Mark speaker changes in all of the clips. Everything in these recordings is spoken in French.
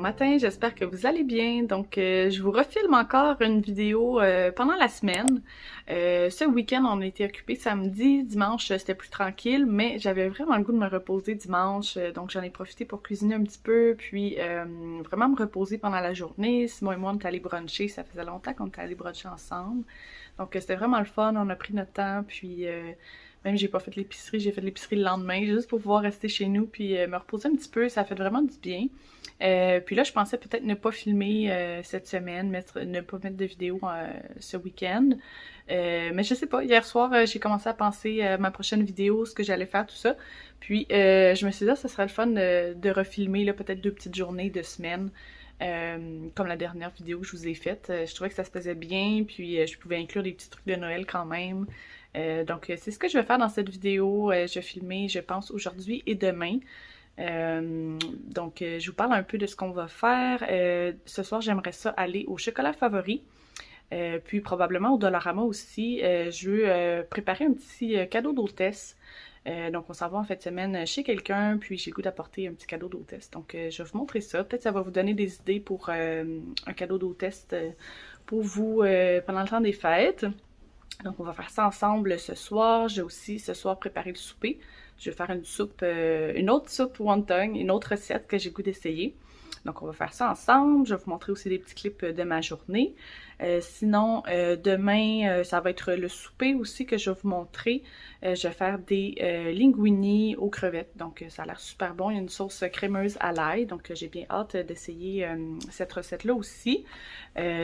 Speaker 1: matin, j'espère que vous allez bien. Donc, je vous refilme encore une vidéo pendant la semaine. Ce week-end, on a été occupés samedi, dimanche, c'était plus tranquille, mais j'avais vraiment le goût de me reposer dimanche, donc j'en ai profité pour cuisiner un petit peu, puis vraiment me reposer pendant la journée. Simon et moi, on est allés bruncher, ça faisait longtemps qu'on était allés bruncher ensemble. Donc, c'était vraiment le fun, on a pris notre temps, puis même j'ai pas fait l'épicerie, j'ai fait l'épicerie le lendemain, juste pour pouvoir rester chez nous puis me reposer un petit peu, ça a fait vraiment du bien. Puis là, je pensais peut-être ne pas filmer cette semaine, ne pas mettre de vidéo ce week-end. Mais je sais pas, hier soir, j'ai commencé à penser à ma prochaine vidéo, ce que j'allais faire, tout ça. Puis je me suis dit, ça serait le fun de refilmer là, peut-être 2 petites journées de semaine. Comme la dernière vidéo que je vous ai faite. Je trouvais que ça se faisait bien, puis je pouvais inclure des petits trucs de Noël quand même. Donc c'est ce que je vais faire dans cette vidéo. Je vais filmer, je pense, aujourd'hui et demain. Donc je vous parle un peu de ce qu'on va faire. Ce soir, j'aimerais ça aller au chocolat favori. Puis probablement au Dollarama aussi. Je veux préparer un petit cadeau d'hôtesse. Donc on s'en va en fin de semaine chez quelqu'un, puis j'ai le goût d'apporter un petit cadeau d'hôtesse. Donc je vais vous montrer ça. Peut-être ça va vous donner des idées pour un cadeau d'hôtesse pour vous pendant le temps des fêtes. Donc on va faire ça ensemble ce soir. J'ai aussi ce soir préparé le souper. Je vais faire une soupe, une autre soupe wonton, une autre recette que j'ai le goût d'essayer. Donc on va faire ça ensemble. Je vais vous montrer aussi des petits clips de ma journée. Sinon, demain, ça va être le souper aussi que je vais vous montrer. Je vais faire des linguini aux crevettes. Donc ça a l'air super bon. Il y a une sauce crémeuse à l'ail. Donc j'ai bien hâte d'essayer cette recette-là aussi.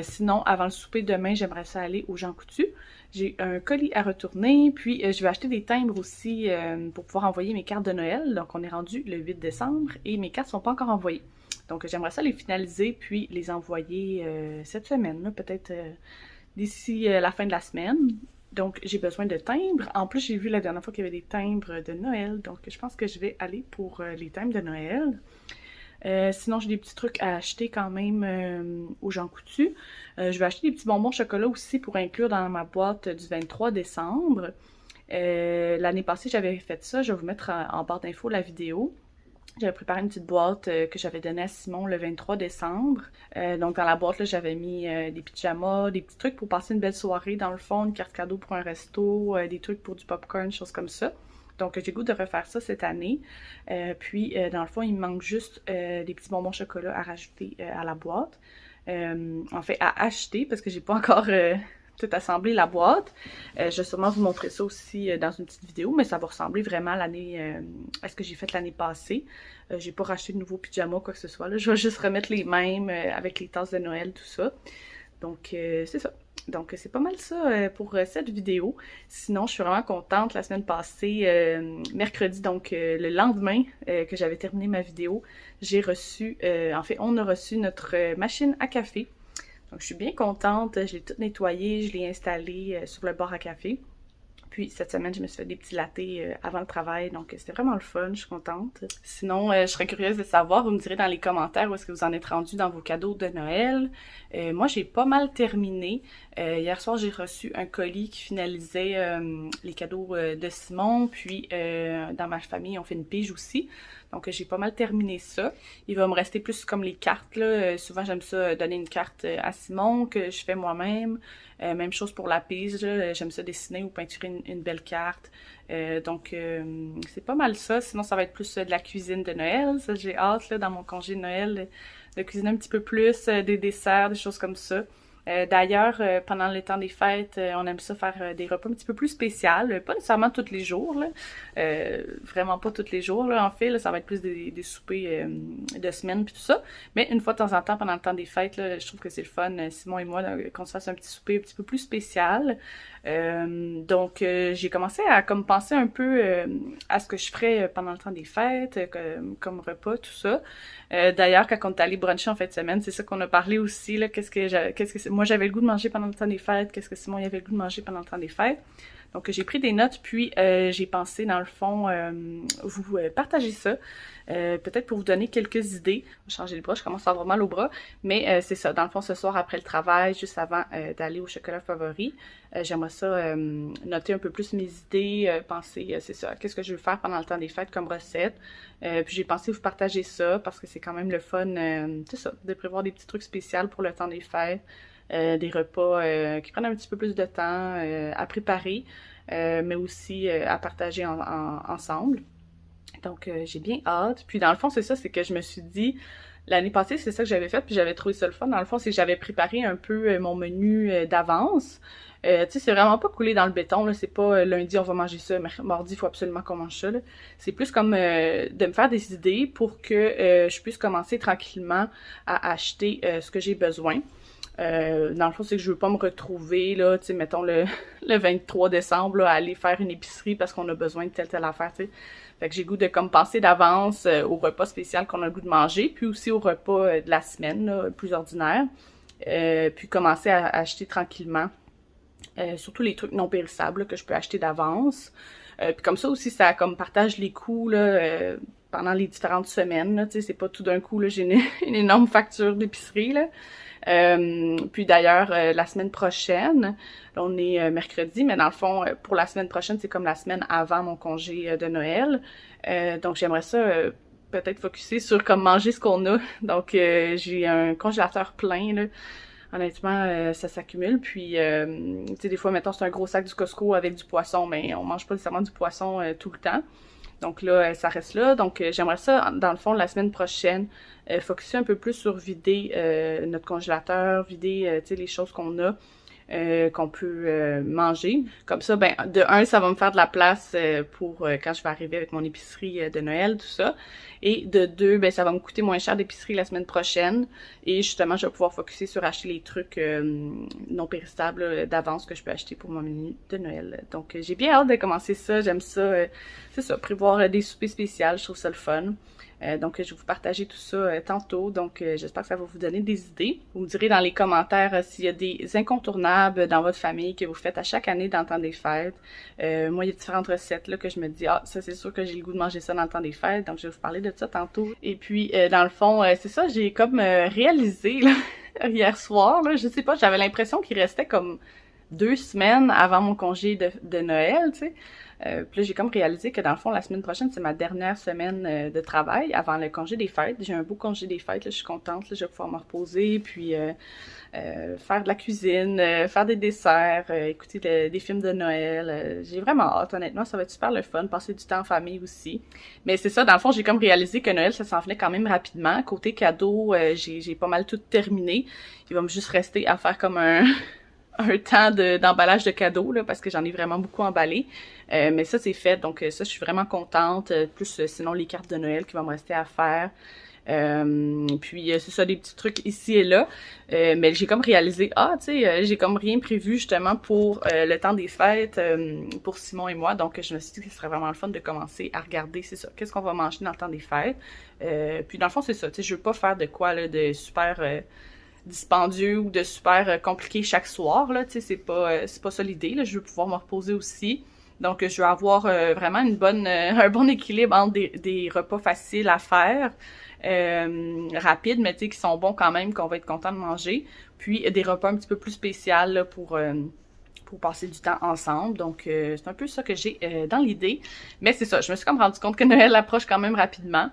Speaker 1: Sinon, avant le souper demain, j'aimerais ça aller au Jean Coutu. J'ai un colis à retourner, puis je vais acheter des timbres aussi pour pouvoir envoyer mes cartes de Noël. Donc on est rendu le 8 décembre et mes cartes sont pas encore envoyées. Donc j'aimerais ça les finaliser puis les envoyer cette semaine, peut-être d'ici la fin de la semaine. Donc j'ai besoin de timbres. En plus, j'ai vu la dernière fois qu'il y avait des timbres de Noël, donc je pense que je vais aller pour les timbres de Noël. Sinon, j'ai des petits trucs à acheter quand même au Jean Coutu. Je vais acheter des petits bonbons au chocolat aussi pour inclure dans ma boîte du 23 décembre. L'année passée, j'avais fait ça. Je vais vous mettre en barre d'infos la vidéo. J'avais préparé une petite boîte que j'avais donnée à Simon le 23 décembre. Donc dans la boîte, là, j'avais mis des pyjamas, des petits trucs pour passer une belle soirée dans le fond, une carte cadeau pour un resto, des trucs pour du popcorn, choses comme ça. Donc j'ai le goût de refaire ça cette année. Puis dans le fond, il me manque juste des petits bonbons chocolat à rajouter à la boîte. En fait, à acheter parce que j'ai pas encore tout assemblé la boîte. Je vais sûrement vous montrer ça aussi dans une petite vidéo, mais ça va ressembler vraiment à ce que j'ai fait l'année passée. J'ai pas racheté de nouveaux pyjamas, quoi que ce soit. Là. Je vais juste remettre les mêmes avec les tasses de Noël, tout ça. Donc c'est ça. Donc c'est pas mal ça pour cette vidéo. Sinon, je suis vraiment contente. La semaine passée, mercredi, donc le lendemain que j'avais terminé ma vidéo, j'ai reçu, en fait, on a reçu notre machine à café. Donc je suis bien contente. Je l'ai toute nettoyée, je l'ai installée sur le bar à café. Puis cette semaine, je me suis fait des petits lattés avant le travail, donc c'était vraiment le fun, je suis contente. Sinon, je serais curieuse de savoir, vous me direz dans les commentaires où est-ce que vous en êtes rendu dans vos cadeaux de Noël. Moi, j'ai pas mal terminé. Hier soir, j'ai reçu un colis qui finalisait les cadeaux de Simon, puis dans ma famille, on fait une pige aussi. Donc j'ai pas mal terminé ça. Il va me rester plus comme les cartes, là. Souvent, j'aime ça donner une carte à Simon que je fais moi-même. Même chose pour la pige, j'aime ça dessiner ou peinturer une belle carte. Donc c'est pas mal ça. Sinon, ça va être plus de la cuisine de Noël. Ça, j'ai hâte, là, dans mon congé de Noël, de cuisiner un petit peu plus, des desserts, des choses comme ça. D'ailleurs, pendant le temps des fêtes, on aime ça faire des repas un petit peu plus spéciaux, pas nécessairement tous les jours, là. Vraiment pas tous les jours, là, en fait, là, ça va être plus des soupers de semaine puis tout ça, mais une fois de temps en temps, pendant le temps des fêtes, là, je trouve que c'est le fun, Simon et moi, là, qu'on se fasse un petit souper un petit peu plus spécial. Donc j'ai commencé à comme penser un peu à ce que je ferais pendant le temps des fêtes, comme repas, tout ça. D'ailleurs, quand on est allé bruncher en fin de semaine, c'est ça qu'on a parlé aussi, là, moi j'avais le goût de manger pendant le temps des fêtes, qu'est-ce que Simon il avait le goût de manger pendant le temps des fêtes. Donc j'ai pris des notes, puis j'ai pensé dans le fond vous partager ça. Peut-être pour vous donner quelques idées. Je vais changer le bras, je commence à avoir mal au bras. Mais c'est ça, dans le fond, ce soir après le travail, juste avant d'aller au chocolat favori, j'aimerais ça noter un peu plus mes idées, penser, c'est ça, qu'est-ce que je veux faire pendant le temps des fêtes comme recette. Puis j'ai pensé vous partager ça parce que c'est quand même le fun, c'est ça, de prévoir des petits trucs spéciaux pour le temps des fêtes. Des repas qui prennent un petit peu plus de temps à préparer, mais aussi à partager ensemble. Donc, j'ai bien hâte. Puis, dans le fond, c'est ça, c'est que je me suis dit, l'année passée, c'est ça que j'avais fait, puis j'avais trouvé ça le fun. Dans le fond, c'est que j'avais préparé un peu mon menu d'avance. Tu sais, c'est vraiment pas coulé dans le béton, là. C'est pas lundi, on va manger ça, mardi, il faut absolument qu'on mange ça, là. C'est plus comme de me faire des idées pour que je puisse commencer tranquillement à acheter ce que j'ai besoin. Dans le fond, c'est que je veux pas me retrouver, là, tu sais, mettons le 23 décembre, là, à aller faire une épicerie parce qu'on a besoin de telle affaire, tu sais. Fait que j'ai le goût de comme penser d'avance au repas spécial qu'on a le goût de manger, puis aussi au repas de la semaine, là, plus ordinaire. Puis commencer à acheter tranquillement, surtout les trucs non périssables là, que je peux acheter d'avance. Puis comme ça aussi, ça comme partage les coûts, là, pendant les différentes semaines, là, tu sais, c'est pas tout d'un coup, là, j'ai une énorme facture d'épicerie, là. Puis d'ailleurs, la semaine prochaine, là, on est mercredi, mais dans le fond, pour la semaine prochaine, c'est comme la semaine avant mon congé de Noël. Donc j'aimerais ça peut-être focusser sur comme manger ce qu'on a. Donc j'ai un congélateur plein, là. Honnêtement, ça s'accumule. Puis, tu sais, des fois, mettons, c'est un gros sac du Costco avec du poisson, mais on mange pas nécessairement du poisson tout le temps. Donc là, ça reste là. Donc, j'aimerais ça, dans le fond, la semaine prochaine, focuser un peu plus sur vider notre congélateur, vider, tu sais, les choses qu'on a, qu'on peut manger. Comme ça, ben, de un, ça va me faire de la place pour quand je vais arriver avec mon épicerie de Noël, tout ça. Et de deux, ben, ça va me coûter moins cher d'épicerie la semaine prochaine. Et justement, je vais pouvoir focuser sur acheter les trucs non périssables d'avance que je peux acheter pour mon menu de Noël. Donc, j'ai bien hâte de commencer ça. J'aime ça, c'est ça, prévoir des soupers spéciaux. Je trouve ça le fun. Donc, je vais vous partager tout ça tantôt. Donc, j'espère que ça va vous donner des idées. Vous me direz dans les commentaires s'il y a des incontournables dans votre famille que vous faites à chaque année dans le temps des fêtes. Moi, il y a différentes recettes là que je me dis, ah, ça c'est sûr que j'ai le goût de manger ça dans le temps des fêtes. Donc, je vais vous parler de ça tantôt. Et puis, dans le fond, c'est ça, j'ai comme réalisé là, hier soir, là, je sais pas, j'avais l'impression qu'il restait comme 2 semaines avant mon congé de Noël, tu sais. Puis là, j'ai comme réalisé que dans le fond, la semaine prochaine, c'est ma dernière semaine de travail avant le congé des fêtes. J'ai un beau congé des fêtes, là, je suis contente, là, je vais pouvoir me reposer, puis faire de la cuisine, faire des desserts, écouter des films de Noël. J'ai vraiment hâte, honnêtement, ça va être super le fun, passer du temps en famille aussi. Mais c'est ça, dans le fond, j'ai comme réalisé que Noël, ça s'en venait quand même rapidement. Côté cadeau, j'ai pas mal tout terminé. Il va me juste rester à faire comme un temps d'emballage de cadeaux, là, parce que j'en ai vraiment beaucoup emballé. Mais ça, c'est fait, donc ça, je suis vraiment contente. Plus, sinon, les cartes de Noël qui vont me rester à faire. Puis, c'est ça, des petits trucs ici et là. Mais j'ai comme réalisé, tu sais, j'ai comme rien prévu, justement, pour le temps des fêtes, pour Simon et moi. Donc, je me suis dit que ce serait vraiment le fun de commencer à regarder, c'est ça, qu'est-ce qu'on va manger dans le temps des fêtes. Puis, dans le fond, c'est ça, tu sais, je veux pas faire de quoi, là, de super dispendieux ou de super compliqué chaque soir, là, tu sais, c'est pas ça l'idée, là, je veux pouvoir me reposer aussi. Donc, je veux avoir vraiment un bon équilibre entre des repas faciles à faire, rapides, mais tu sais, qui sont bons quand même, qu'on va être content de manger, puis des repas un petit peu plus spéciaux là, pour passer du temps ensemble. Donc, c'est un peu ça que j'ai dans l'idée. Mais c'est ça, je me suis comme rendu compte que Noël approche quand même rapidement.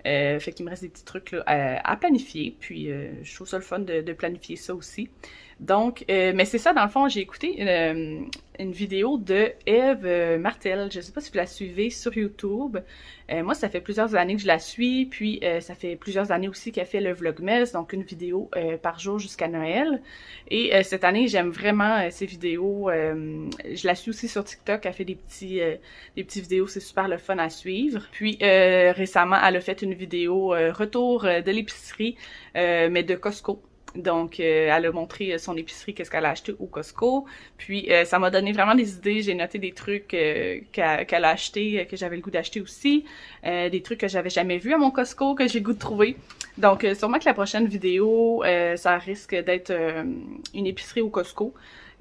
Speaker 1: Fait qu'il me reste des petits trucs là, à planifier, puis je trouve ça le fun de planifier ça aussi. Donc, mais c'est ça, dans le fond, j'ai écouté une vidéo de Eve Martel. Je sais pas si vous la suivez sur YouTube. Moi, ça fait plusieurs années que je la suis, puis ça fait plusieurs années aussi qu'elle fait le Vlogmas, donc une vidéo par jour jusqu'à Noël. Et cette année, j'aime vraiment ses vidéos. Je la suis aussi sur TikTok, elle fait des petits vidéos, c'est super le fun à suivre. Puis récemment, elle a fait une vidéo retour de l'épicerie, mais de Costco. Donc, elle a montré son épicerie, qu'est-ce qu'elle a acheté au Costco. Puis, ça m'a donné vraiment des idées. J'ai noté des trucs qu'elle a acheté, que j'avais le goût d'acheter aussi. Des trucs que j'avais jamais vus à mon Costco, que j'ai le goût de trouver. Donc, sûrement que la prochaine vidéo, ça risque d'être une épicerie au Costco.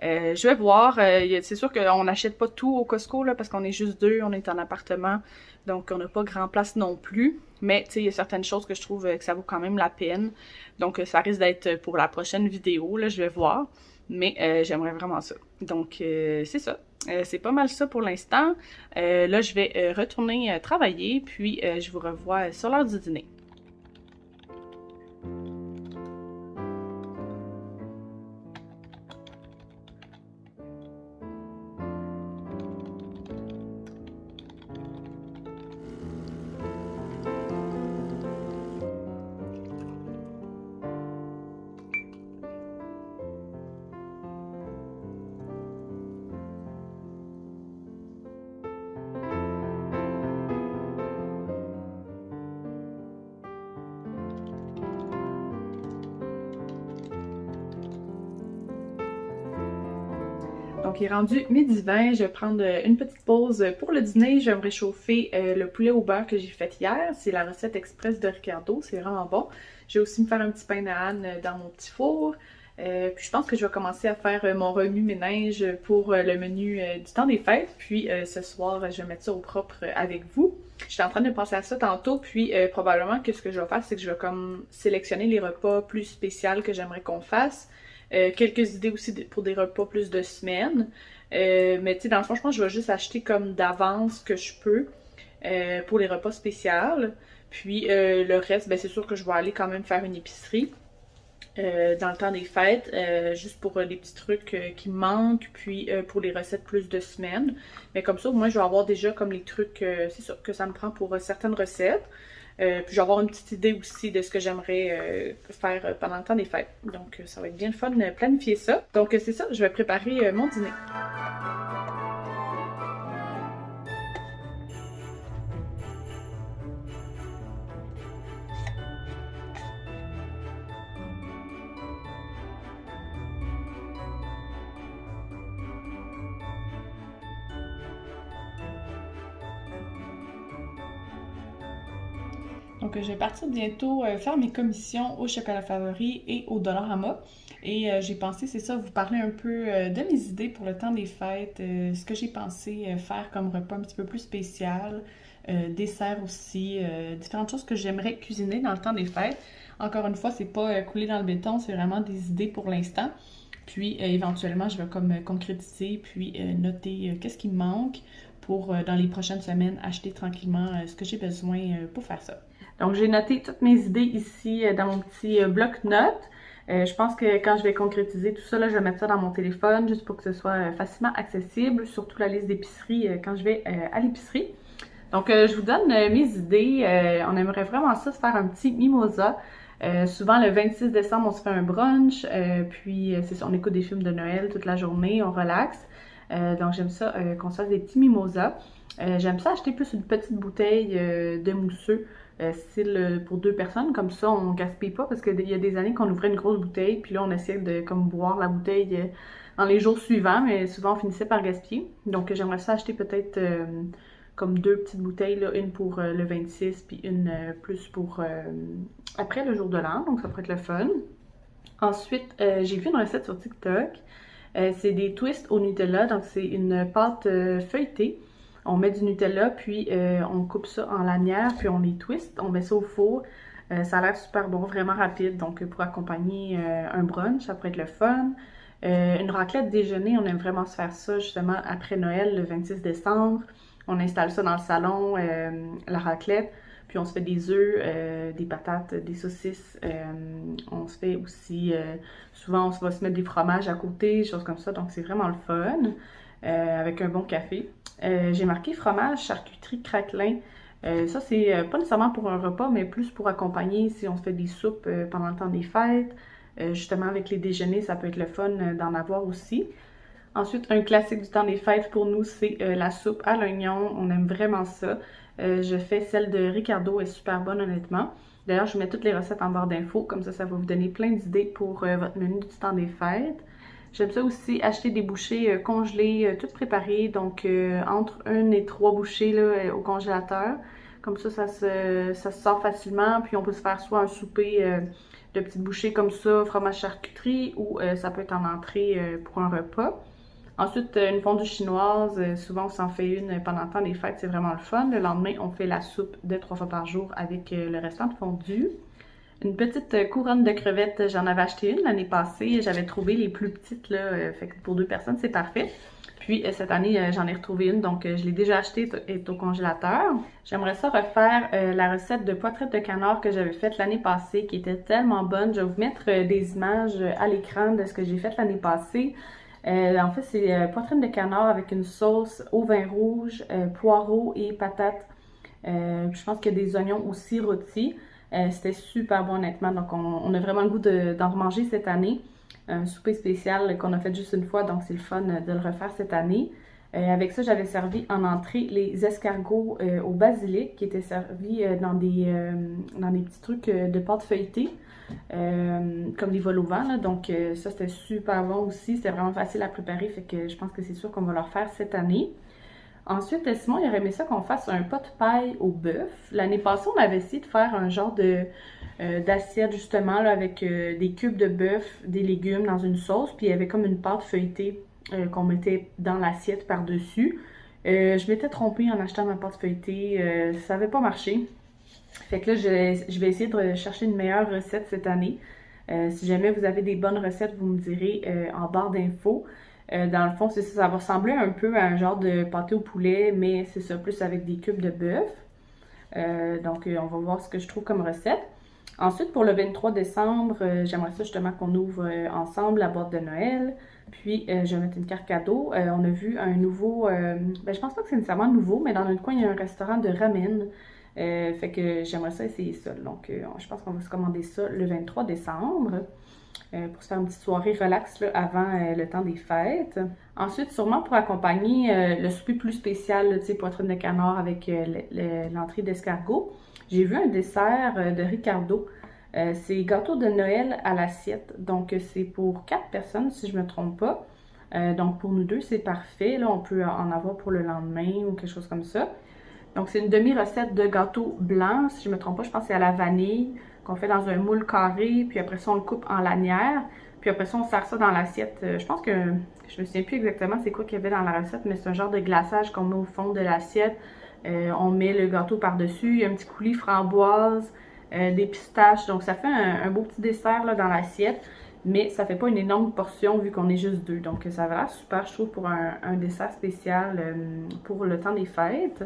Speaker 1: Je vais voir. C'est sûr qu'on n'achète pas tout au Costco là, parce qu'on est juste deux, on est en appartement, donc on n'a pas grand place non plus. Mais tu sais, il y a certaines choses que je trouve que ça vaut quand même la peine. Donc ça risque d'être pour la prochaine vidéo, là, je vais voir. Mais j'aimerais vraiment ça. Donc c'est ça. C'est pas mal ça pour l'instant. Là, je vais retourner travailler, puis je vous revois sur l'heure du dîner. Donc, il est rendu 12h20, je vais prendre une petite pause pour le dîner. Je vais me réchauffer le poulet au beurre que j'ai fait hier. C'est la recette express de Ricardo, c'est vraiment bon. Je vais aussi me faire un petit pain de Anne dans mon petit four. Puis je pense que je vais commencer à faire mon remue-ménage pour le menu du temps des fêtes. Puis ce soir, je vais mettre ça au propre avec vous. J'étais en train de penser à ça tantôt, puis probablement que ce que je vais faire, c'est que je vais comme sélectionner les repas plus spéciaux que j'aimerais qu'on fasse. Quelques idées aussi pour des repas plus de semaine. Mais tu sais, dans le fond, je pense que je vais juste acheter comme d'avance que je peux pour les repas spéciaux. Puis le reste, ben c'est sûr que je vais aller quand même faire une épicerie dans le temps des fêtes, juste pour les petits trucs qui me manquent, puis pour les recettes plus de semaine. Mais comme ça, moi, je vais avoir déjà comme les trucs, c'est sûr que ça me prend pour certaines recettes. Puis je vais avoir une petite idée aussi de ce que j'aimerais faire pendant le temps des fêtes. Donc ça va être bien le fun de planifier ça. Donc c'est ça, je vais préparer mon dîner. Donc, je vais partir bientôt faire mes commissions au Chocolat Favori et au Dollarama. Et j'ai pensé, c'est ça, vous parler un peu de mes idées pour le temps des fêtes, ce que j'ai pensé faire comme repas un petit peu plus spécial, dessert aussi, différentes choses que j'aimerais cuisiner dans le temps des fêtes. Encore une fois, c'est pas coulé dans le béton, c'est vraiment des idées pour l'instant. Puis éventuellement, je vais comme concrétiser, puis noter qu'est-ce qui me manque pour dans les prochaines semaines acheter tranquillement ce que j'ai besoin pour faire ça. Donc, j'ai noté toutes mes idées ici dans mon petit bloc-notes. Je pense que quand je vais concrétiser tout ça, là, je vais mettre ça dans mon téléphone juste pour que ce soit facilement accessible, surtout la liste d'épicerie quand je vais à l'épicerie. Donc, je vous donne mes idées. On aimerait vraiment ça, se faire un petit mimosa. Souvent, le 26 décembre, on se fait un brunch, puis c'est ça, on écoute des films de Noël toute la journée, on relaxe. Donc, j'aime ça qu'on se fasse des petits mimosas. J'aime ça acheter plus une petite bouteille de mousseux. Style pour 2 personnes, comme ça on gaspille pas parce qu'il y a des années qu'on ouvrait une grosse bouteille puis là on essayait de comme boire la bouteille dans les jours suivants, mais souvent on finissait par gaspiller. Donc j'aimerais ça acheter peut-être comme 2 petites bouteilles, là, une pour le 26 puis une plus pour après le jour de l'an, donc ça pourrait être le fun. Ensuite, j'ai vu une recette sur TikTok, c'est des twists au Nutella, donc c'est une pâte feuilletée. On met du Nutella, puis on coupe ça en lanières, puis on les twist, on met ça au four. Ça a l'air super bon, vraiment rapide, donc pour accompagner un brunch, ça pourrait être le fun. Une raclette déjeuner, on aime vraiment se faire ça justement après Noël, le 26 décembre. On installe ça dans le salon, la raclette, puis on se fait des œufs, des patates, des saucisses. On se fait aussi, souvent on va se mettre des fromages à côté, des choses comme ça, donc c'est vraiment le fun. Avec un bon café. J'ai marqué fromage, charcuterie, craquelin. Ça, c'est pas nécessairement pour un repas, mais plus pour accompagner si on se fait des soupes pendant le temps des fêtes. Justement, avec les déjeuners, ça peut être le fun d'en avoir aussi. Ensuite, un classique du temps des fêtes pour nous, c'est la soupe à l'oignon. On aime vraiment ça. Je fais celle de Ricardo, elle est super bonne honnêtement. D'ailleurs, je mets toutes les recettes en barre d'infos, comme ça va vous donner plein d'idées pour votre menu du temps des fêtes. J'aime ça aussi acheter des bouchées congelées, toutes préparées, donc entre 1 et 3 bouchées là, au congélateur. Comme ça se sort facilement. Puis on peut se faire soit un souper de petites bouchées comme ça, fromage charcuterie, ou ça peut être en entrée pour un repas. Ensuite, une fondue chinoise, souvent on s'en fait une pendant le temps des fêtes, c'est vraiment le fun. Le lendemain, on fait la soupe de 3 fois par jour avec le restant de fondue. Une petite couronne de crevettes, j'en avais acheté une l'année passée, j'avais trouvé les plus petites, là, fait que pour 2 personnes, c'est parfait. Puis cette année, j'en ai retrouvé une, donc je l'ai déjà achetée, elle est au congélateur. J'aimerais ça refaire la recette de poitrine de canard que j'avais faite l'année passée, qui était tellement bonne. Je vais vous mettre des images à l'écran de ce que j'ai fait l'année passée. En fait, c'est poitrine de canard avec une sauce au vin rouge, poireaux et patates. Je pense qu'il y a des oignons aussi rôtis. C'était super bon honnêtement, donc on a vraiment le goût d'en remanger cette année. Un souper spécial qu'on a fait juste une fois, donc c'est le fun de le refaire cette année. Avec ça, j'avais servi en entrée les escargots au basilic qui étaient servis dans des petits trucs de pâte feuilletée, comme des vols au vent. Là. Donc ça, c'était super bon aussi. C'était vraiment facile à préparer, fait que je pense que c'est sûr qu'on va le refaire cette année. Ensuite, Simon, il aurait aimé ça qu'on fasse un pot de paille au bœuf. L'année passée, on avait essayé de faire un genre d'assiette justement là, avec des cubes de bœuf, des légumes dans une sauce, puis il y avait comme une pâte feuilletée qu'on mettait dans l'assiette par-dessus. Je m'étais trompée en achetant ma pâte feuilletée, ça n'avait pas marché. Fait que là, je vais essayer de chercher une meilleure recette cette année. Si jamais vous avez des bonnes recettes, vous me direz en barre d'infos. Dans le fond, c'est ça, ça va ressembler un peu à un genre de pâté au poulet, mais c'est ça, plus avec des cubes de bœuf. Donc, on va voir ce que je trouve comme recette. Ensuite, pour le 23 décembre, j'aimerais ça justement qu'on ouvre ensemble la boîte de Noël. Puis, je vais mettre une carte cadeau. On a vu un nouveau, je pense pas que c'est nécessairement nouveau, mais dans notre coin, il y a un restaurant de ramen. Fait que j'aimerais ça essayer ça. Donc, je pense qu'on va se commander ça le 23 décembre. Pour se faire une petite soirée relax là, avant le temps des fêtes. Ensuite, sûrement pour accompagner le souper plus spécial, tu sais, poitrine de canard avec l'entrée d'escargot, j'ai vu un dessert de Ricardo. C'est gâteau de Noël à l'assiette. Donc, c'est pour 4 personnes, si je ne me trompe pas. Donc, pour nous deux, c'est parfait. Là, on peut en avoir pour le lendemain ou quelque chose comme ça. Donc, c'est une demi-recette de gâteau blanc, si je ne me trompe pas, je pense que c'est à la vanille, qu'on fait dans un moule carré, puis après ça, on le coupe en lanières, puis après ça, on sert ça dans l'assiette. Je pense que, je me souviens plus exactement c'est quoi qu'il y avait dans la recette, mais c'est un genre de glaçage qu'on met au fond de l'assiette. On met le gâteau par-dessus, il y a un petit coulis framboise, des pistaches, donc ça fait un beau petit dessert là, dans l'assiette, mais ça fait pas une énorme portion vu qu'on est juste deux. Donc ça va l'air super, je trouve, pour un dessert spécial pour le temps des fêtes.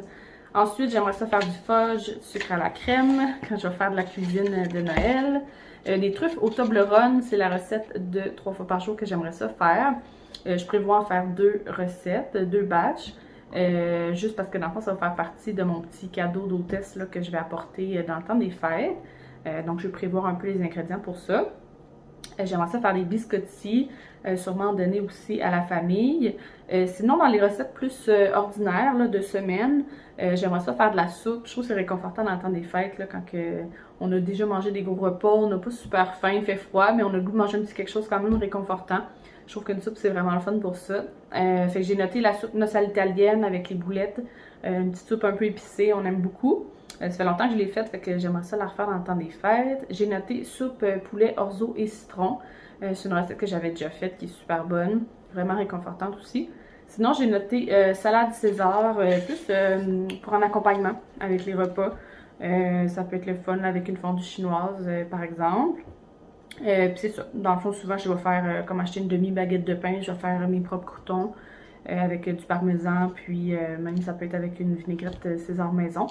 Speaker 1: Ensuite, j'aimerais ça faire du fudge, sucre à la crème, quand je vais faire de la cuisine de Noël. Des truffes au Toblerone, c'est la recette de 3 fois par jour que j'aimerais ça faire. Je prévois en faire 2 recettes, 2 batchs, juste parce que dans le fond, ça va faire partie de mon petit cadeau d'hôtesse que je vais apporter dans le temps des fêtes. Donc, je vais prévoir un peu les ingrédients pour ça. J'aimerais ça faire des biscottis, sûrement en donner aussi à la famille. Sinon, dans les recettes plus ordinaires là, de semaine, j'aimerais ça faire de la soupe. Je trouve que c'est réconfortant dans le temps des fêtes, là, quand on a déjà mangé des gros repas, on n'a pas super faim, il fait froid, mais on a le goût de manger un petit quelque chose quand même réconfortant. Je trouve qu'une soupe, c'est vraiment le fun pour ça. Fait que j'ai noté la soupe noce à l'italienne avec les boulettes. Une petite soupe un peu épicée, on aime beaucoup. Ça fait longtemps que je l'ai faite, fait que j'aimerais ça la refaire dans le temps des fêtes. J'ai noté soupe poulet, orzo et citron. C'est une recette que j'avais déjà faite qui est super bonne, vraiment réconfortante aussi. Sinon, j'ai noté salade César, plus pour un accompagnement avec les repas. Ça peut être le fun avec une fondue chinoise, par exemple. Puis c'est ça. Dans le fond, souvent, je vais faire, comme acheter une demi-baguette de pain, je vais faire mes propres croûtons avec du parmesan, puis même ça peut être avec une vinaigrette César maison.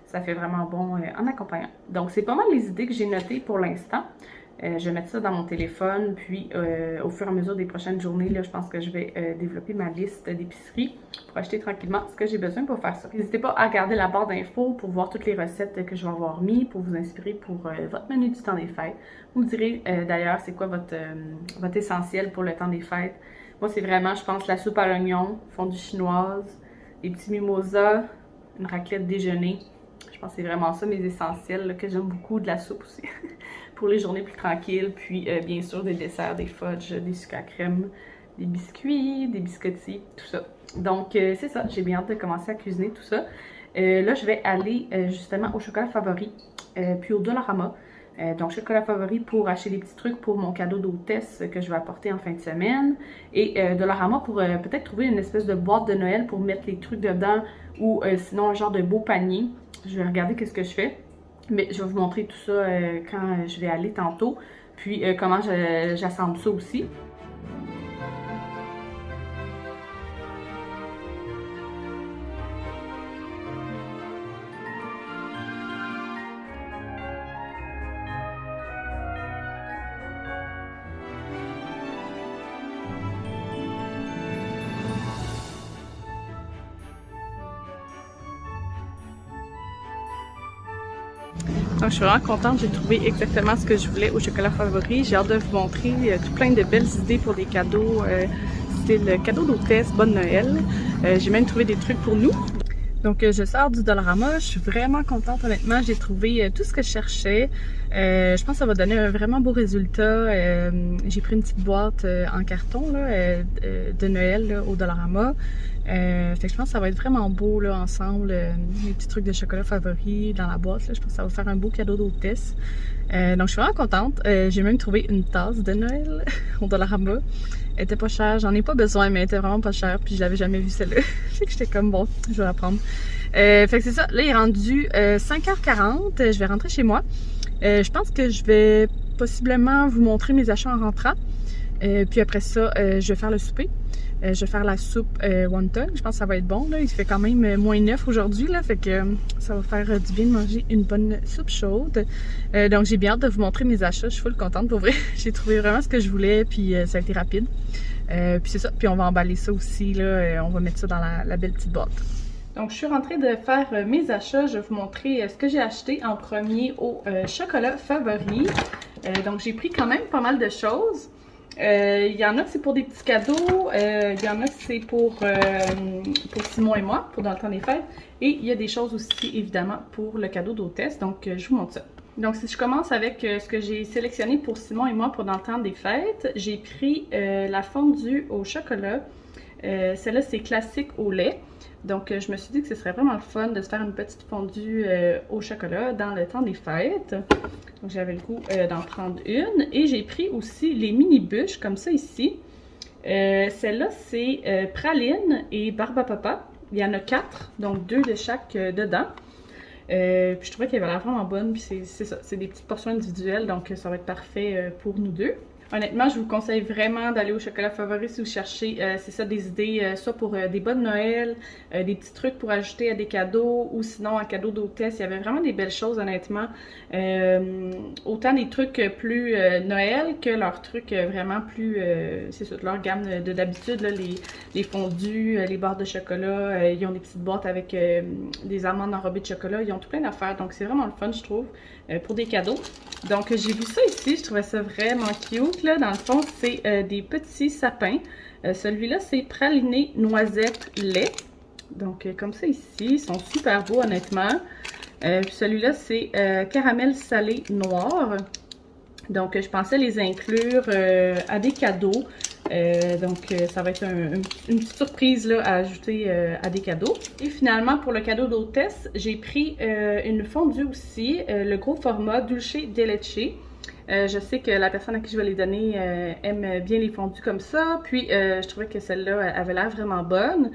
Speaker 1: Ça fait vraiment bon en accompagnant. Donc, c'est pas mal les idées que j'ai notées pour l'instant. Je vais mettre ça dans mon téléphone, puis au fur et à mesure des prochaines journées, là, je pense que je vais développer ma liste d'épicerie pour acheter tranquillement ce que j'ai besoin pour faire ça. N'hésitez pas à regarder la barre d'infos pour voir toutes les recettes que je vais avoir mis, pour vous inspirer pour votre menu du temps des fêtes. Vous me direz d'ailleurs c'est quoi votre essentiel pour le temps des fêtes. Moi, c'est vraiment, je pense, la soupe à l'oignon, fondue chinoise, des petits mimosas, une raclette déjeuner. Je pense que c'est vraiment ça mes essentiels, là, que j'aime beaucoup, de la soupe aussi. Pour les journées plus tranquilles, puis bien sûr des desserts, des fudges, des sucres à crème, des biscuits, des biscottis, tout ça. Donc c'est ça, j'ai bien hâte de commencer à cuisiner tout ça. Là, je vais aller justement au chocolat favori, puis au Dollarama. Donc, chocolat favori pour acheter des petits trucs pour mon cadeau d'hôtesse que je vais apporter en fin de semaine. Et Dollarama pour peut-être trouver une espèce de boîte de Noël pour mettre les trucs dedans ou sinon un genre de beau panier. Je vais regarder qu'est-ce que je fais. Mais je vais vous montrer tout ça quand je vais aller tantôt. Puis comment j'assemble ça aussi. Donc, je suis vraiment contente, j'ai trouvé exactement ce que je voulais au chocolat favori. J'ai hâte de vous montrer tout plein de belles idées pour des cadeaux, style cadeau d'hôtesse, bonne Noël. J'ai même trouvé des trucs pour nous. Donc, je sors du Dollarama, je suis vraiment contente, honnêtement, j'ai trouvé tout ce que je cherchais. Je pense que ça va donner un vraiment beau résultat. J'ai pris une petite boîte en carton là, de Noël là, au Dollarama. Fait que je pense que ça va être vraiment beau là, ensemble, les petits trucs de chocolat favoris dans la boîte. Là. Je pense que ça va faire un beau cadeau d'hôtesse. Donc, je suis vraiment contente. J'ai même trouvé une tasse de Noël au Dollarama. Elle était pas chère, j'en ai pas besoin, mais elle était vraiment pas chère, puis je l'avais jamais vue celle-là. Fait que j'étais comme bon, je vais la prendre. Fait que c'est ça, là il est rendu 5h40, je vais rentrer chez moi. Je pense que je vais possiblement vous montrer mes achats en rentrant. Puis après ça, je vais faire le souper. Je vais faire la soupe wonton. Je pense que ça va être bon. Là. Il fait quand même -9 aujourd'hui. Fait que ça va faire du bien de manger une bonne soupe chaude. Donc j'ai bien hâte de vous montrer mes achats. Je suis full contente pour vrai. J'ai trouvé vraiment ce que je voulais. Puis ça a été rapide. Puis c'est ça. Puis on va emballer ça aussi. Là. On va mettre ça dans la belle petite boîte. Donc je suis rentrée de faire mes achats. Je vais vous montrer ce que j'ai acheté en premier au chocolat favori. Donc j'ai pris quand même pas mal de choses. Il y en a que c'est pour des petits cadeaux, il y en a que c'est pour Simon et moi, pour dans le temps des fêtes. Et il y a des choses aussi, évidemment, pour le cadeau d'hôtesse. Donc, je vous montre ça. Donc, si je commence avec ce que j'ai sélectionné pour Simon et moi pour dans le temps des fêtes, j'ai pris la fondue au chocolat. Celle-là, c'est classique au lait. Donc, je me suis dit que ce serait vraiment le fun de se faire une petite fondue au chocolat dans le temps des fêtes. Donc, j'avais le goût d'en prendre une. Et j'ai pris aussi les mini bûches, comme ça ici. Celle-là, c'est praline et barbapapa. Il y en a 4, donc 2 de chaque dedans. Puis je trouvais qu'elle avait l'air vraiment bonne. Puis c'est ça, c'est des petites portions individuelles, donc ça va être parfait pour nous deux. Honnêtement, je vous conseille vraiment d'aller au chocolat favori si vous cherchez, c'est ça, des idées, soit pour des bonnes Noël, des petits trucs pour ajouter à des cadeaux, ou sinon en cadeau d'hôtesse. Il y avait vraiment des belles choses, honnêtement. Autant des trucs plus Noël que leurs trucs vraiment plus, c'est ça, leur gamme de d'habitude, les fondus, les barres de chocolat. Ils ont des petites boîtes avec des amandes enrobées de chocolat. Ils ont tout plein d'affaires, donc c'est vraiment le fun, je trouve, pour des cadeaux. Donc j'ai vu ça ici, je trouvais ça vraiment cute. Là, dans le fond, c'est des petits sapins. Celui-là, c'est praliné noisette lait. Donc, comme ça ici, ils sont super beaux, honnêtement. Puis celui-là, c'est caramel salé noir. Donc, je pensais les inclure à des cadeaux. Donc, ça va être une petite surprise là, à ajouter à des cadeaux. Et finalement, pour le cadeau d'hôtesse, j'ai pris une fondue aussi, le gros format Dulce de Leche. Je sais que la personne à qui je vais les donner aime bien les fondus comme ça. Puis, je trouvais que celle-là avait l'air vraiment bonne.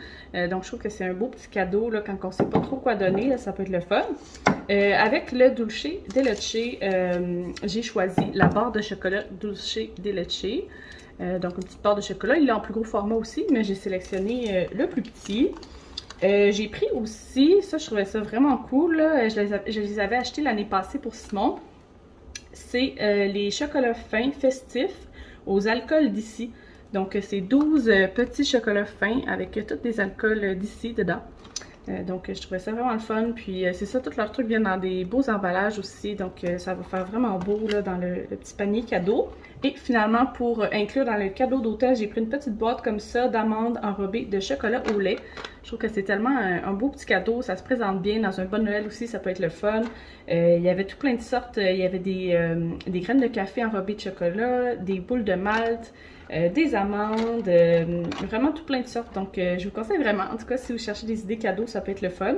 Speaker 1: Donc, je trouve que c'est un beau petit cadeau là, quand on ne sait pas trop quoi donner. Là, ça peut être le fun. Avec le Dulce de Leche, j'ai choisi la barre de chocolat Dulce de Leche. Donc, une petite barre de chocolat. Il est en plus gros format aussi, mais j'ai sélectionné le plus petit. J'ai pris aussi, ça, je trouvais ça vraiment cool. Là. Je les avais achetés l'année passée pour Simon. C'est les chocolats fins festifs aux alcools d'ici. Donc, c'est 12 petits chocolats fins avec tous des alcools d'ici dedans. Donc, je trouvais ça vraiment le fun. Puis, c'est ça, tous leurs trucs viennent dans des beaux emballages aussi. Donc, ça va faire vraiment beau là, dans le petit panier cadeau. Et finalement, pour inclure dans le cadeau d'hôtesse, j'ai pris une petite boîte comme ça d'amandes enrobées de chocolat au lait. Je trouve que c'est tellement un beau petit cadeau. Ça se présente bien dans un bon Noël aussi, ça peut être le fun. Il y avait tout plein de sortes. Il y avait des graines de café enrobées de chocolat, des boules de malt, des amandes, vraiment tout plein de sortes. Donc, je vous conseille vraiment. En tout cas, si vous cherchez des idées cadeaux, ça peut être le fun.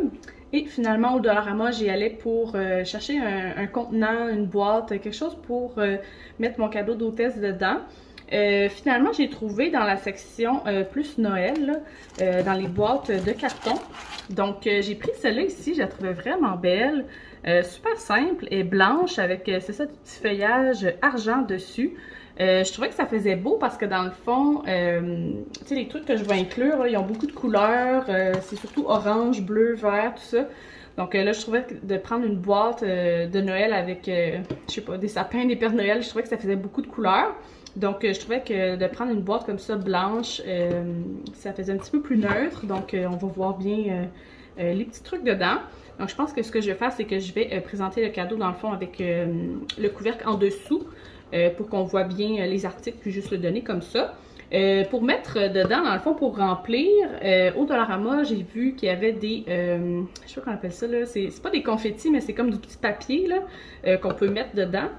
Speaker 1: Et finalement, au Dollarama, j'y allais pour chercher un contenant, une boîte, quelque chose pour mettre mon cadeau d'hôtesse dedans. Finalement, j'ai trouvé dans la section plus Noël, dans les boîtes de carton. Donc, j'ai pris celle-là ici, je la trouvais vraiment belle. Super simple et blanche avec, c'est ça, du petit feuillage argent dessus. Je trouvais que ça faisait beau parce que dans le fond, tu sais, les trucs que je vais inclure, là, ils ont beaucoup de couleurs. C'est surtout orange, bleu, vert, tout ça. Donc là, je trouvais que de prendre une boîte de Noël avec, je sais pas, des sapins, des Pères Noël, je trouvais que ça faisait beaucoup de couleurs. Donc je trouvais que de prendre une boîte comme ça, blanche, ça faisait un petit peu plus neutre. Donc on va voir bien les petits trucs dedans. Donc je pense que ce que je vais faire, c'est que je vais présenter le cadeau dans le fond avec le couvercle en dessous. Pour qu'on voit bien les articles, puis juste le donner comme ça. Pour mettre dedans, dans le fond, pour remplir, au Dollarama, j'ai vu qu'il y avait des, je sais pas comment on appelle ça, là, c'est pas des confettis, mais c'est comme du petit papier, là, qu'on peut mettre dedans.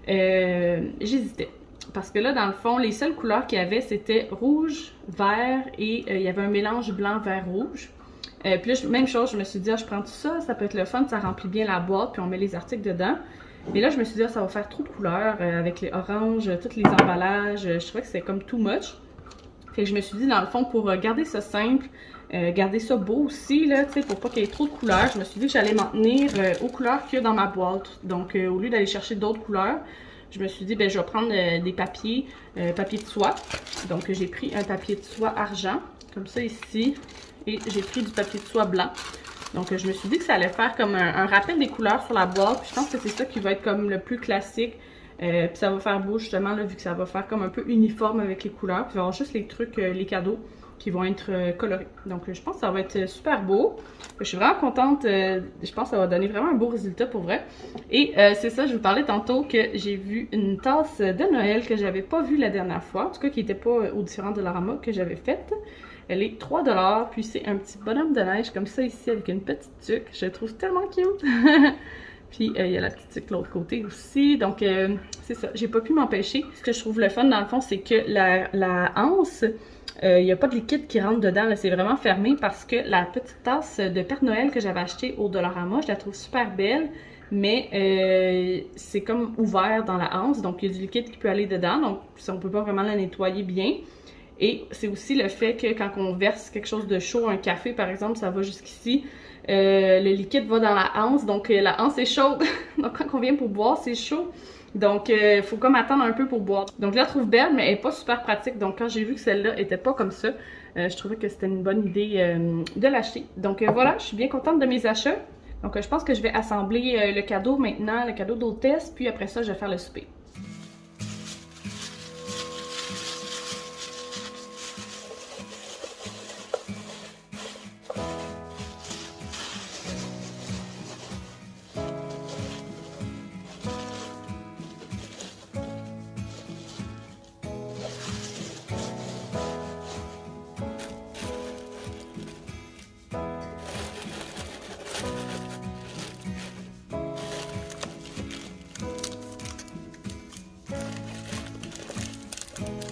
Speaker 1: J'hésitais. Parce que là, dans le fond, les seules couleurs qu'il y avait, c'était rouge, vert, et il y avait un mélange blanc, vert, rouge. Puis là, même chose, je me suis dit, ah, je prends tout ça, ça peut être le fun, ça remplit bien la boîte, puis on met les articles dedans. Mais là, je me suis dit, ah, ça va faire trop de couleurs avec les oranges, tous les emballages. Je trouvais que c'était comme too much. Fait que je me suis dit, dans le fond, pour garder ça simple, garder ça beau aussi, là, tu sais, pour pas qu'il y ait trop de couleurs, je me suis dit que j'allais m'en tenir aux couleurs qu'il y a dans ma boîte. Donc, au lieu d'aller chercher d'autres couleurs, je me suis dit, ben, je vais prendre des papiers, papier de soie. Donc, j'ai pris un papier de soie argent, comme ça ici, et j'ai pris du papier de soie blanc. Donc, je me suis dit que ça allait faire comme un rappel des couleurs sur la boîte. Puis je pense que c'est ça qui va être comme le plus classique. Puis ça va faire beau justement, là, vu que ça va faire comme un peu uniforme avec les couleurs. Puis il va y avoir juste les trucs, les cadeaux qui vont être colorés. Donc, je pense que ça va être super beau. Je suis vraiment contente. Je pense que ça va donner vraiment un beau résultat pour vrai. Et c'est ça, je vous parlais tantôt que j'ai vu une tasse de Noël que j'avais pas vue la dernière fois. En tout cas, qui n'était pas aux différents Dollarama que j'avais faite. Elle est 3 $, puis c'est un petit bonhomme de neige comme ça ici avec une petite tuque. Je la trouve tellement cute. Puis il y a la petite tuque de l'autre côté aussi. Donc c'est ça, j'ai pas pu m'empêcher. Ce que je trouve le fun dans le fond, c'est que la anse, il n'y a pas de liquide qui rentre dedans. C'est vraiment fermé parce que la petite tasse de Père Noël que j'avais achetée au Dollarama, je la trouve super belle. Mais c'est comme ouvert dans la anse, donc il y a du liquide qui peut aller dedans. Donc on peut pas vraiment la nettoyer bien. Et c'est aussi le fait que quand on verse quelque chose de chaud, un café par exemple, ça va jusqu'ici, le liquide va dans la anse, donc la anse est chaude. Donc quand on vient pour boire, c'est chaud. Donc il faut comme attendre un peu pour boire. Donc je la trouve belle, mais elle n'est pas super pratique. Donc quand j'ai vu que celle-là était pas comme ça, je trouvais que c'était une bonne idée de l'acheter. Donc voilà, je suis bien contente de mes achats. Donc je pense que je vais assembler le cadeau maintenant, le cadeau d'hôtesse, puis après ça, je vais faire le souper.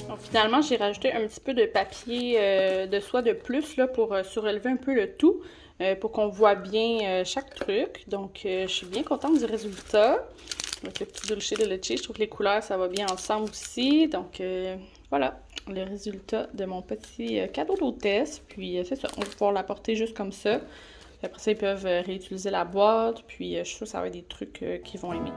Speaker 1: Donc, finalement, j'ai rajouté un petit peu de papier de soie de plus là, pour surélever un peu le tout, pour qu'on voit bien chaque truc. Donc, je suis bien contente du résultat. Avec le petit dulce de leche, je trouve que les couleurs, ça va bien ensemble aussi. Donc, voilà, le résultat de mon petit cadeau d'hôtesse. Puis, c'est ça, on va pouvoir la porter juste comme ça. Puis après ça, ils peuvent réutiliser la boîte. Puis, je suis sûre que ça va être des trucs qu'ils vont aimer.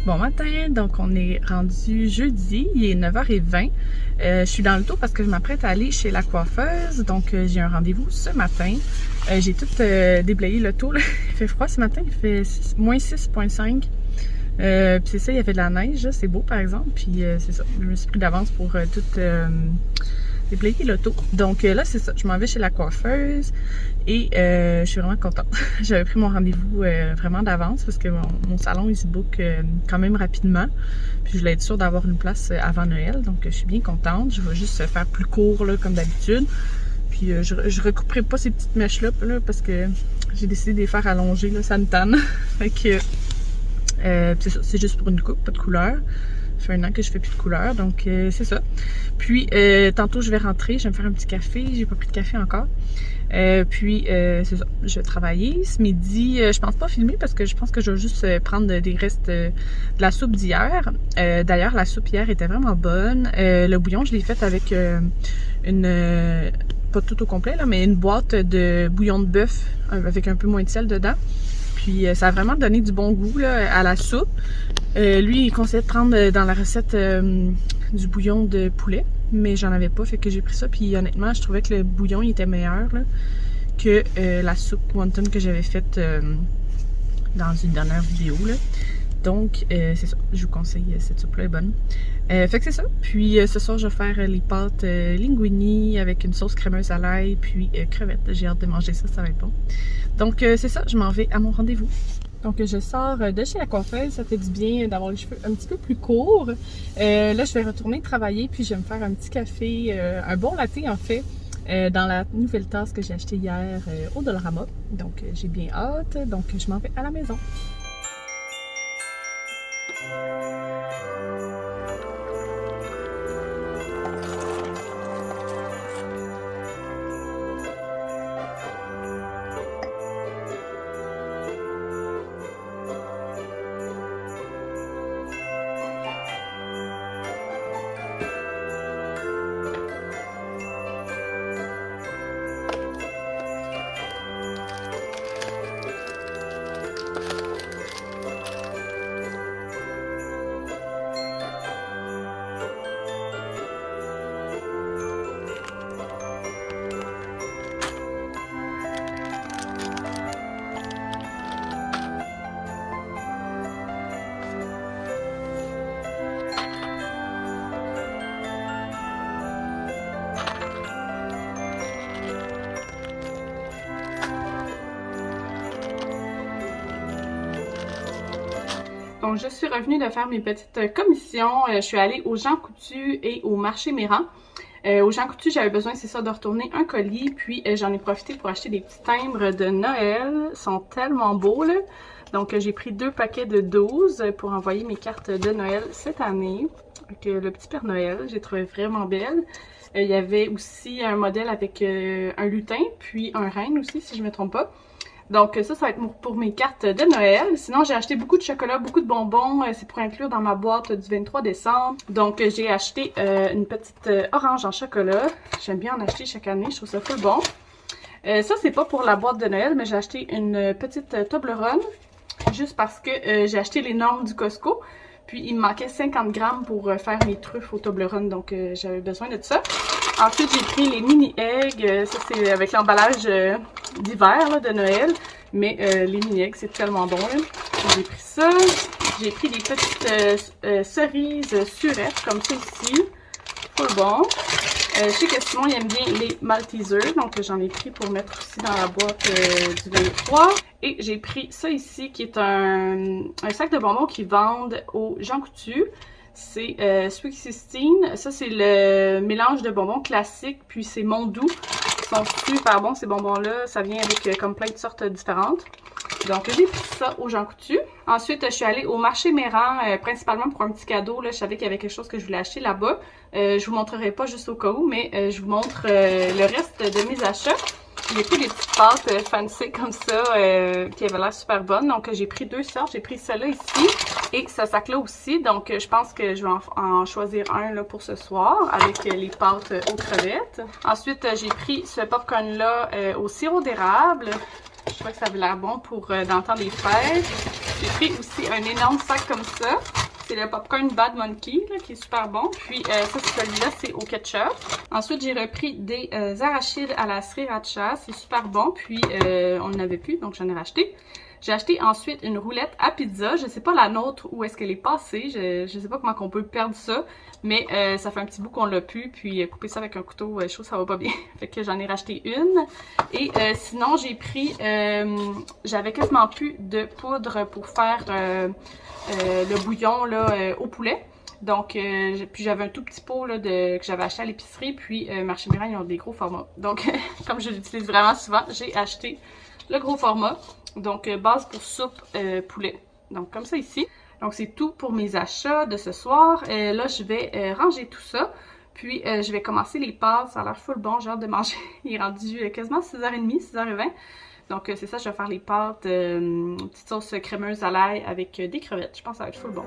Speaker 1: Bon matin, donc on est rendu jeudi, il est 9h20. Je suis dans le l'auto parce que je m'apprête à aller chez la coiffeuse, donc j'ai un rendez-vous ce matin. J'ai tout déblayé l'auto, il fait froid ce matin, il fait moins 6,5. Puis c'est ça, il y avait de la neige, c'est beau par exemple, puis c'est ça, je me suis pris d'avance pour tout déblayer l'auto. Donc là, c'est ça, je m'en vais chez la coiffeuse et je suis vraiment contente. J'avais pris mon rendez-vous vraiment d'avance parce que mon salon, il se book quand même rapidement. Puis je voulais être sûre d'avoir une place avant Noël, donc je suis bien contente. Je vais juste faire plus court là, comme d'habitude. Puis je recouperai pas ces petites mèches-là là, parce que j'ai décidé de les faire allonger, là, ça me tanne. Fait que c'est ça, c'est juste pour une coupe, pas de couleur. Ça fait un an que je fais plus de couleur, donc c'est ça. Puis tantôt je vais rentrer, je vais me faire un petit café, j'ai pas pris de café encore. Puis c'est ça, je vais travailler. Ce midi, je pense pas filmer parce que je pense que je vais juste prendre des restes de la soupe d'hier. D'ailleurs, la soupe hier était vraiment bonne. Le bouillon, je l'ai fait avec une, pas tout au complet là, mais une boîte de bouillon de bœuf avec un peu moins de sel dedans. Puis ça a vraiment donné du bon goût là, à la soupe. Lui, il conseillait de prendre dans la recette du bouillon de poulet, mais j'en avais pas, fait que j'ai pris ça. Puis honnêtement, je trouvais que le bouillon il était meilleur là, que la soupe wonton que j'avais faite dans une dernière vidéo. Là. Donc, c'est ça, je vous conseille, cette soupe-là est bonne. Fait que c'est ça. Puis ce soir, je vais faire les pâtes linguini avec une sauce crémeuse à l'ail, puis crevettes. J'ai hâte de manger ça, ça va être bon. Donc, c'est ça, je m'en vais à mon rendez-vous. Donc, je sors de chez la coiffeuse, ça fait du bien d'avoir les cheveux un petit peu plus courts. Là, je vais retourner travailler, puis je vais me faire un petit café, un bon latte en fait, dans la nouvelle tasse que j'ai achetée hier au Dollarama. Donc, j'ai bien hâte, donc je m'en vais à la maison. Donc, je suis revenue de faire mes petites commissions. Je suis allée au Jean Coutu et au marché Méran. Au Jean Coutu, j'avais besoin, c'est ça, de retourner un colis. Puis, j'en ai profité pour acheter des petits timbres de Noël. Ils sont tellement beaux, là. Donc, j'ai pris 2 paquets de 12 pour envoyer mes cartes de Noël cette année. Avec le petit Père Noël, j'ai trouvé vraiment belle. Il y avait aussi un modèle avec un lutin, puis un renne aussi, si je ne me trompe pas. Donc ça va être pour mes cartes de Noël. Sinon, j'ai acheté beaucoup de chocolat, beaucoup de bonbons. C'est pour inclure dans ma boîte du 23 décembre. Donc j'ai acheté une petite orange en chocolat. J'aime bien en acheter chaque année, je trouve ça full bon. Ça, c'est pas pour la boîte de Noël, mais j'ai acheté une petite Toblerone. Juste parce que j'ai acheté les normes du Costco. Puis il me manquait 50 grammes pour faire mes truffes au Toblerone. Donc j'avais besoin de ça. Ensuite, j'ai pris les mini-eggs. Ça, c'est avec l'emballage d'hiver de Noël. Mais les mini-eggs, c'est tellement bon. J'ai pris ça. J'ai pris des petites cerises surettes, comme ça ici. Full bon. Je sais que Simon, il aime bien les Maltesers. Donc, j'en ai pris pour mettre aussi dans la boîte du 23. Et j'ai pris ça ici, qui est un sac de bonbons qu'ils vendent au Jean Coutu. C'est Sweet 16. Ça, c'est le mélange de bonbons classiques. Puis, c'est Mondou. Ils sont super bons, ces bonbons-là. Ça vient avec comme plein de sortes différentes. Donc, j'ai pris ça au Jean Coutu. Ensuite, je suis allée au marché Méran, principalement pour un petit cadeau. Là, je savais qu'il y avait quelque chose que je voulais acheter là-bas. Je vous montrerai pas juste au cas où, mais je vous montre le reste de mes achats. J'ai pris des petites pâtes fancy comme ça qui avaient l'air super bonnes. Donc, j'ai pris 2 sortes. J'ai pris celle-là ici et ce sac-là aussi. Donc, je pense que je vais en choisir un là, pour ce soir avec les pâtes aux crevettes. Ensuite, j'ai pris ce popcorn-là au sirop d'érable. Je trouvais que ça avait l'air bon pour dans le temps des fêtes. J'ai pris aussi un énorme sac comme ça. C'est le popcorn Bad Monkey, là, qui est super bon. Puis ça, c'est celui-là, c'est au ketchup. Ensuite, j'ai repris des arachides à la sriracha. C'est super bon. Puis on n'en avait plus, donc j'en ai racheté. J'ai acheté ensuite une roulette à pizza. Je sais pas la nôtre où est-ce qu'elle est passée. Je sais pas comment on peut perdre ça. Mais ça fait un petit bout qu'on l'a pu. Puis couper ça avec un couteau chaud, ça va pas bien. Fait que j'en ai racheté une. Et sinon, j'ai pris... j'avais quasiment plus de poudre pour faire le bouillon là, au poulet. Donc, puis j'avais un tout petit pot là, que j'avais acheté à l'épicerie. Puis Marché Mirail, ils ont des gros formats. Donc, comme je l'utilise vraiment souvent, j'ai acheté le gros format. Donc, base pour soupe poulet. Donc, comme ça ici. Donc, c'est tout pour mes achats de ce soir. Là, je vais ranger tout ça. Puis, je vais commencer les pâtes. Ça a l'air full bon. J'ai hâte de manger. Il est rendu quasiment 6h30, 6h20. Donc, c'est ça, je vais faire les pâtes, petite sauce crémeuse à l'ail avec des crevettes. Je pense que ça va être full bon.